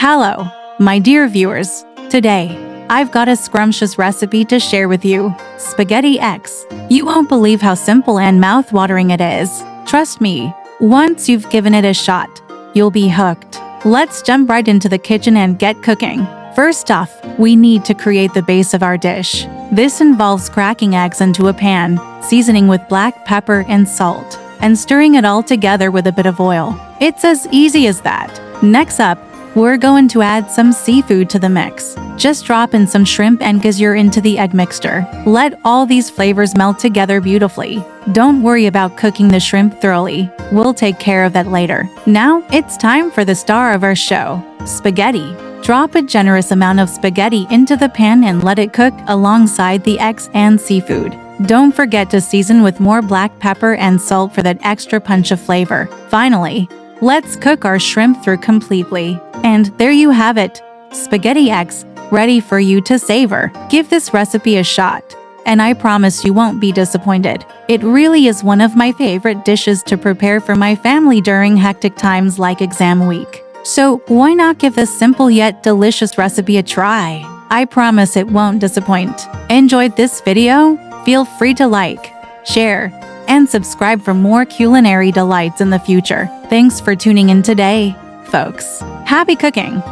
Hello, my dear viewers. Today, I've got a scrumptious recipe to share with you. Spaghetti X. You won't believe how simple and mouth-watering it is. Trust me, once you've given it a shot, you'll be hooked. Let's jump right into the kitchen and get cooking. First off, we need to create the base of our dish. This involves cracking eggs into a pan, seasoning with black pepper and salt, and stirring it all together with a bit of oil. It's as easy as that. Next up, we're going to add some seafood to the mix. Just drop in some shrimp and gizzard into the egg mixture. Let all these flavors melt together beautifully. Don't worry about cooking the shrimp thoroughly. We'll take care of that later. Now, it's time for the star of our show, spaghetti. Drop a generous amount of spaghetti into the pan and let it cook alongside the eggs and seafood. Don't forget to season with more black pepper and salt for that extra punch of flavor. Finally, let's cook our shrimp through completely. And there you have it, Spaghetti X, ready for you to savor. Give this recipe a shot, and I promise you won't be disappointed. It really is one of my favorite dishes to prepare for my family during hectic times like exam week. So why not give this simple yet delicious recipe a try? I promise it won't disappoint. Enjoyed this video? Feel free to like, share, and subscribe for more culinary delights in the future. Thanks for tuning in today, folks. Happy cooking!